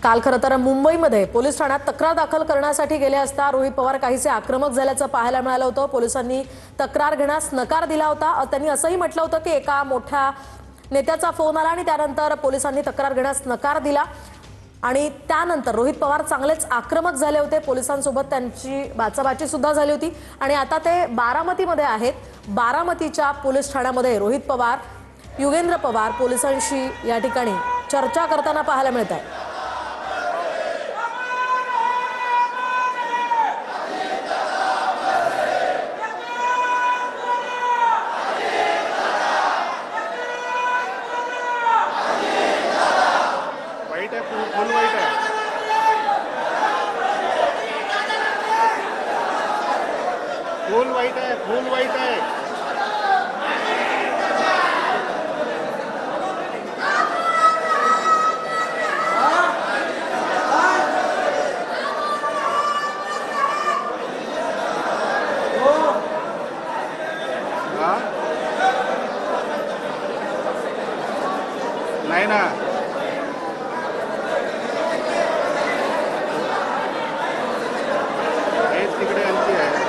काल खरं तर मुंबईमध्ये पोलीस ठाण्यात तक्रार दाखल करण्यासाठी गेले असता रोहित पवार काहीसे आक्रमक झाल्याचं पाहायला मिळालं होतं। पोलिसांनी तक्रार घेण्यास नकार दिला होता। त्यांनी असंही म्हटलं होतं की एका मोठ्या नेत्याचा फोन आला आणि त्यानंतर पोलिसांनी तक्रार घेण्यास नकार दिला आणि त्यानंतर रोहित पवार चांगलेच आक्रमक झाले होते। पोलिसांसोबत त्यांची बाचाबाची सुद्धा झाली होती आणि आता ते बारामतीमध्ये आहेत। बारामतीच्या पोलीस ठाण्यामध्ये रोहित पवार, युगेंद्र पवार पोलिसांशी या ठिकाणी चर्चा करताना पाहायला मिळत आहे। फुल वाइट है, फुल वाइट है, फुल वाइट है। नहीं ना, तिकडे आमची आहे।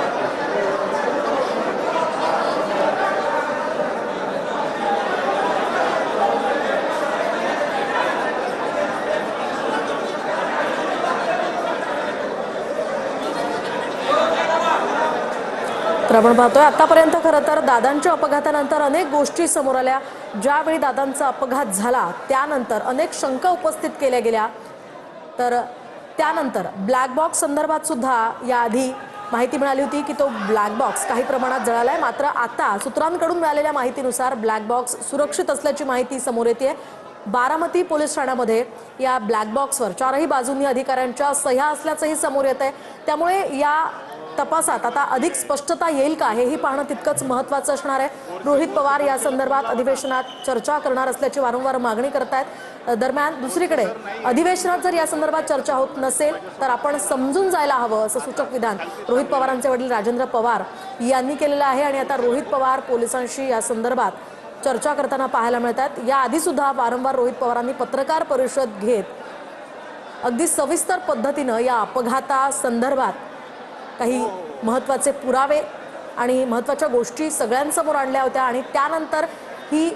तर आपण पाहतोय आतापर्यंत खरं तर दादांच्या अपघातानंतर अनेक गोष्टी समोर आल्या। ज्यावेळी दादांचा अपघात झाला त्यानंतर अनेक शंका उपस्थित केल्या गेल्या। तर त्यानंतर ब्लॅक बॉक्स संदर्भात सुद्धा याआधी माहिती मिळाली होती की तो ब्लॅक बॉक्स काही प्रमाणात जळालाय। मात्र आता सूत्रांकडून मिळालेल्या माहितीनुसार ब्लॅक बॉक्स सुरक्षित असल्याची माहिती समोर येते। बारामती पोलीस ठाण्यामध्ये या ब्लॅक बॉक्सवर चारही बाजूंनी अधिकाऱ्यांच्या सह्या असल्याचंही समोर येत आहे। त्यामुळे या तपासात आता अधिक स्पष्टता येईल का हेही पाहणं तितकंच महत्त्वाचं असणार आहे। रोहित पवार या संदर्भात अधिवेशनात चर्चा करणार असल्याची वारंवार मागणी करतायत। दरम्यान दुसरीकडे अधिवेशनात जर या संदर्भात चर्चा होत नसेल तर आपण समजून जायला हवं असं सूचक विधान रोहित पवारांचे वडील राजेंद्र पवार यांनी केलेलं आहे। आणि आता रोहित पवार पोलिसांशी या संदर्भात चर्चा करताना पाहायला मिळतात। याआधी सुद्धा वारंवार रोहित पवारांनी पत्रकार परिषद घेत अगदी सविस्तर पद्धतीनं या अपघातासंदर्भात काही महत्त्वाचे पुरावे आणि महत्त्वाच्या गोष्टी सगळ्यांसमोर आणल्या होत्या आणि त्यानंतर ही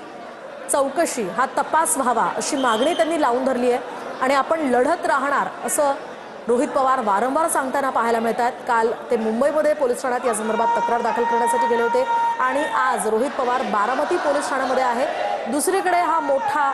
चौकशी हा तपास व्हावा अशी मागणी त्यांनी लावून धरली आहे आणि आपण लढत राहणार असं रोहित पवार वारंवार सांगताना पाहायला मिळतात। काल ते मुंबईमध्ये पोलीस ठाण्यात या संदर्भात तक्रार दाखल करण्यासाठी गेले होते आणि आज रोहित पवार बारामती पोलीस ठाण्यामध्ये आहे। दुसरीकडे हा मोठा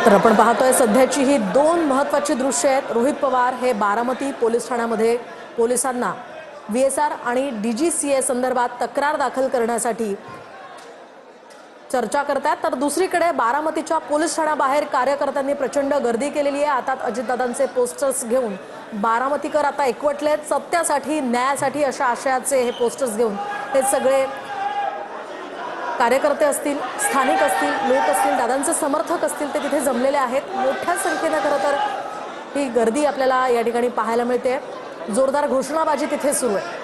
तर आपण पाहतोय सध्याची ही दोन महत्त्वाची दृश्य आहेत। रोहित पवार हे बारामती पोलीस ठाण्यामध्ये पोलिसांना VSR आणि DGCA संदर्भात तक्रार दाखल करण्यासाठी चर्चा करतात। तर दुसरीकडे बारामतीच्या पोलीस ठाण्याबाहेर कार्यकर्त्यांनी प्रचंड गर्दी केलेली आहे। आता अजितदादांचे पोस्टर्स घेऊन बारामतीकर आता एकवटलेत सत्यासाठी न्यायासाठी अशा आशयाचे हे पोस्टर्स घेऊन हे सगळे कार्यकर्ते असतील, स्थानिक असतील, लोक असतील, दादांचे समर्थक असतील ते तिथे जमलेले आहेत। मोठ्या संख्येने खरं तर ही गर्दी आपल्याला या ठिकाणी पाहायला मिळते। जोरदार घोषणाबाजी तिथे सुरू आहे।